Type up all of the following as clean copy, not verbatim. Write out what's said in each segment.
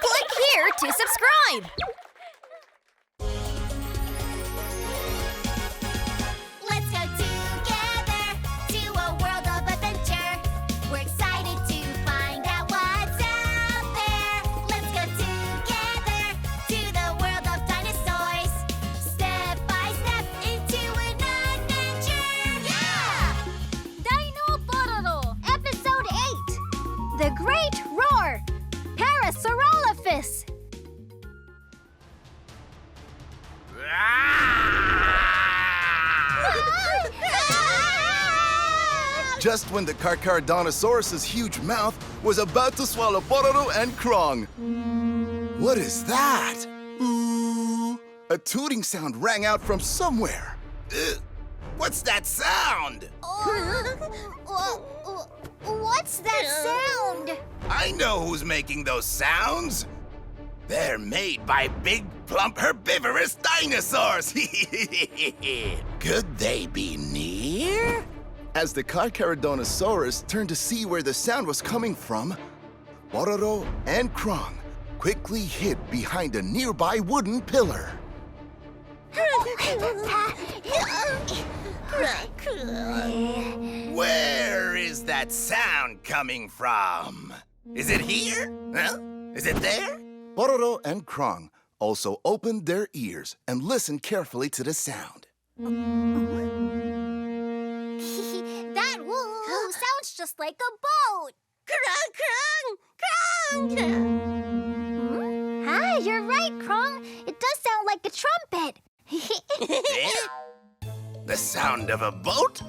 Click here to subscribe. Let's go together to a world of adventure. We're excited to find out what's out there. Let's go together to the world of dinosaurs. Step by step into an adventure. Yeah! Dino Pororo, Episode 8. The Great Roar. Parasaurolophus. Just when the Carcharodontosaurus' huge mouth was about to swallow Pororo and Crong. What is that? Ooh, a tooting sound rang out from somewhere. What's that sound? What's that sound? I know who's making those sounds. They're made by big, plump, herbivorous dinosaurs. Could they be near? As the Carcharodontosaurus turned to see where the sound was coming from, Pororo and Crong quickly hid behind a nearby wooden pillar. Where is that sound coming from? Is it here? Huh? Is it there? Pororo and Crong also opened their ears and listened carefully to the sound. That woo sounds just like a boat. Crong, Crong, Crong! Hi, you're right, Crong. It does sound like a trumpet. The sound of a boat?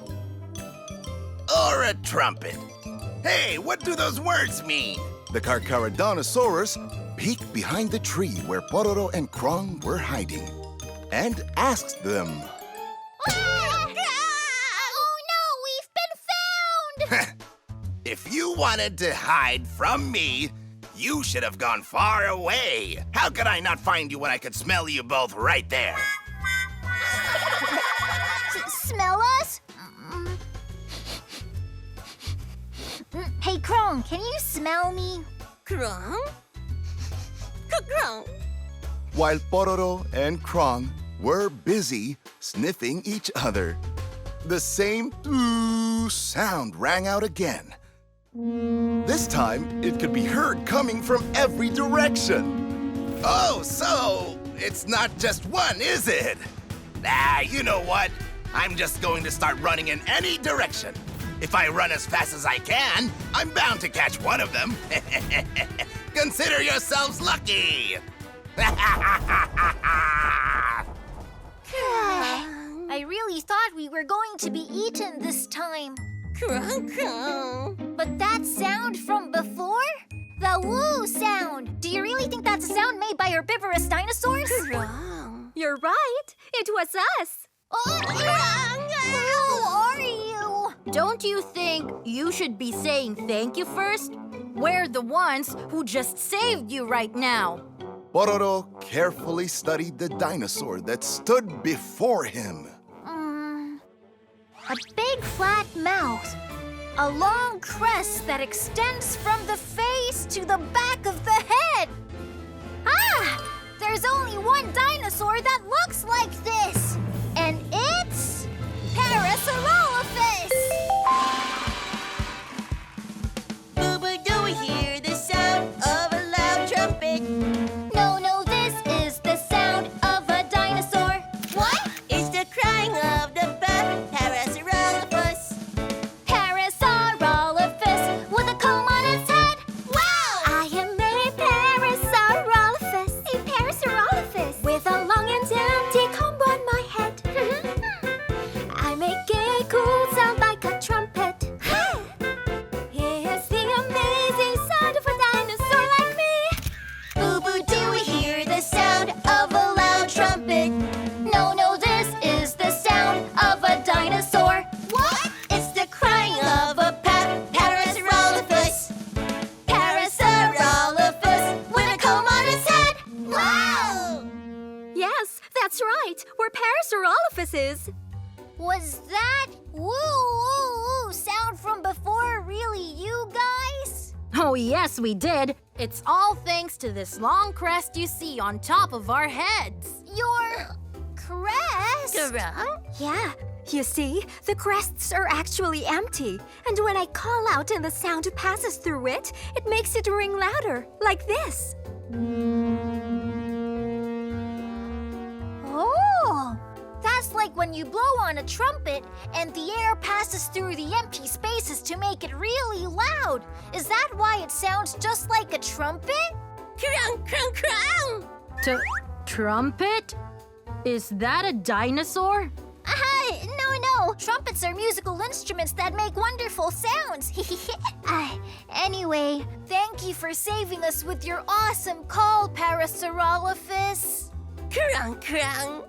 Or a trumpet? Hey, what do those words mean? The Carcharodontosaurus peeked behind the tree where Pororo and Crong were hiding and asked them. Oh no, we've been found! If you wanted to hide from me, you should have gone far away. How could I not find you when I could smell you both right there? Smell us? Hey, Crong, can you smell me? Crong? Crong? While Pororo and Crong were busy sniffing each other, the same sound rang out again. This time, it could be heard coming from every direction. Oh, so it's not just one, is it? You know what? I'm just going to start running in any direction. If I run as fast as I can, I'm bound to catch one of them. Consider yourselves lucky. I really thought we were going to be eaten this time. Crong, Crong! But that sound from before? The woo sound! Do you really think that's a sound made by herbivorous dinosaurs? Crong! You're right. It was us. Who are you? Don't you think you should be saying thank you first? We're the ones who just saved you right now. Pororo carefully studied the dinosaur that stood before him. A big flat mouth. A long crest that extends from the face to the back of the head. Ah! There's only one dinosaur that looks like this. And it's Parasaurolophus! Boo-boo, do we hear the sound of a loud trumpet? No, this is the sound of a dinosaur. What? It's the crying of the Parasaurolophus. Parasaurolophus with a comb on its head. Wow! I am a Parasaurolophus. A Parasaurolophus with a long and empty comb on my head. I make a cool sound like a trumpet. It's the amazing sound of a dinosaur like me. Boo-boo, do we hear the sound of a loud trumpet? No, this is the sound of a dinosaur. What? It's the crying of a Parasaurolophus. Parasaurolophus with a comb on its head. Wow! Yes, that's right. We're Parasaurolophuses. Was that woo sound from before really you guys? Oh, yes, we did. It's all thanks to this long crest you see on top of our heads. Your crest? Yeah, you see, the crests are actually empty. And when I call out and the sound passes through it, it makes it ring louder, like this. Oh! That's like when you blow on a trumpet and the air passes through the empty spaces to make it really loud. Is that why it sounds just like a trumpet? Crong, crong, crong! Trumpet? Is that a dinosaur? No. Trumpets are musical instruments that make wonderful sounds. Anyway, thank you for saving us with your awesome call, Parasaurolophus. Crong, crong.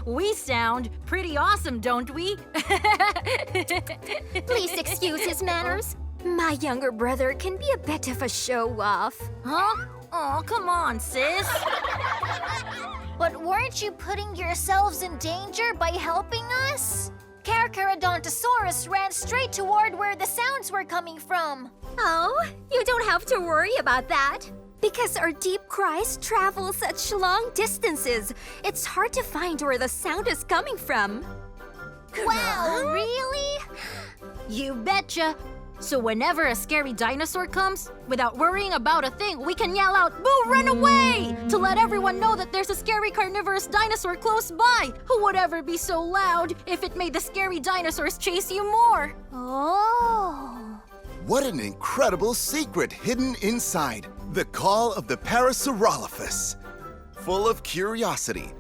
We sound pretty awesome, don't we? Please excuse his manners. My younger brother can be a bit of a show-off. Huh? Oh, come on, sis. But weren't you putting yourselves in danger by helping us? Carcharodontosaurus ran straight toward where the sounds were coming from. Oh, you don't have to worry about that. Because our deep cries travel such long distances, it's hard to find where the sound is coming from. Wow, really? You betcha. So whenever a scary dinosaur comes, without worrying about a thing, we can yell out, "Boo, run away!" to let everyone know that there's a scary carnivorous dinosaur close by. Who would ever be so loud if it made the scary dinosaurs chase you more? Oh. What an incredible secret hidden inside the call of the Parasaurolophus. Full of curiosity,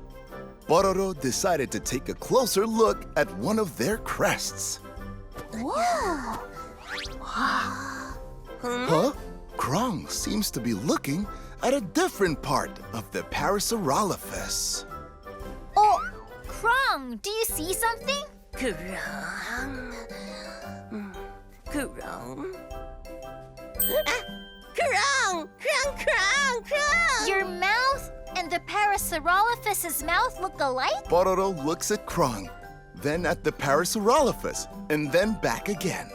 Pororo decided to take a closer look at one of their crests. Whoa. Huh? Crong seems to be looking at a different part of the Parasaurolophus. Oh, Crong, do you see something? Crong. Crong. Crong! Crong, crong, crong! Your mouth and the Parasaurolophus's mouth look alike? Pororo looks at Crong, then at the Parasaurolophus, and then back again.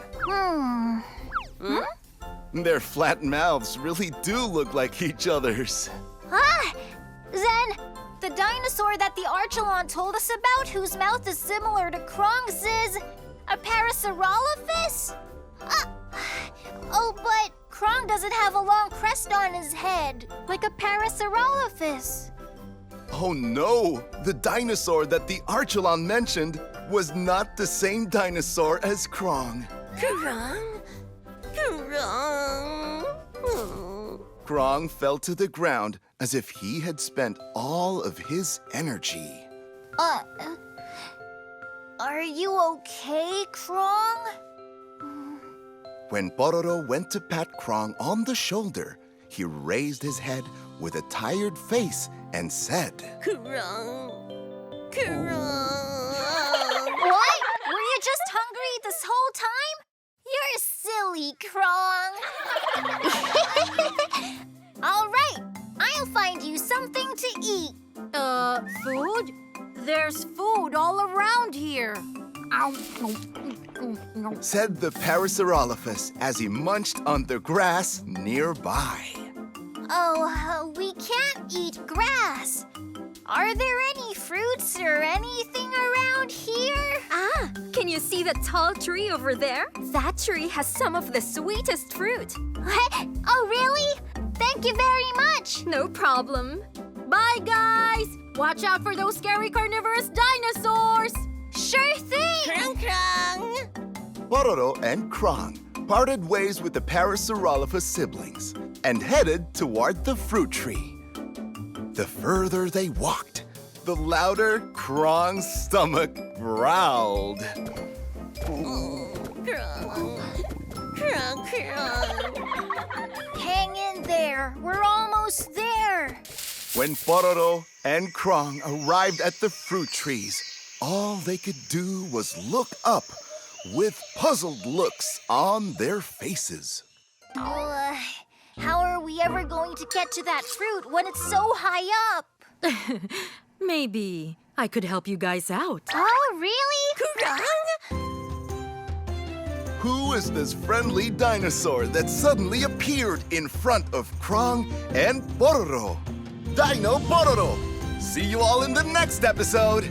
Their flat mouths really do look like each other's. Then the dinosaur that the Archelon told us about, whose mouth is similar to Crong's, is a Parasaurolophus? Oh, but Crong doesn't have a long crest on his head, like a Parasaurolophus. Oh no! The dinosaur that the Archelon mentioned was not the same dinosaur as Crong. Crong. Crong. Crong fell to the ground as if he had spent all of his energy. Are you okay, Crong? When Pororo went to pat Crong on the shoulder, he raised his head with a tired face and said, Crong. Crong. What? Were you just hungry this whole time? You're silly, Crong. All right, I'll find you something to eat. Food? There's food all around here. said the Parasaurolophus as he munched on the grass nearby. Oh, we can't eat grass. Are there any fruits or anything around here? Can you see the tall tree over there? That tree has some of the sweetest fruit. Oh, really? Thank you very much. No problem. Bye, guys! Watch out for those scary carnivorous dinosaurs! Sure thing! Crong, crong. Pororo and Crong parted ways with the Parasaurolophus siblings and headed toward the fruit tree. The further they walked, the louder Crong's stomach growled. Crong. Crong, crong. Hang in there. We're almost there. When Pororo and Crong arrived at the fruit trees, all they could do was look up with puzzled looks on their faces. How are we ever going to get to that fruit when it's so high up? Maybe I could help you guys out. Oh, really? Crong. Who is this friendly dinosaur that suddenly appeared in front of Crong and Pororo? Dino Pororo! See you all in the next episode!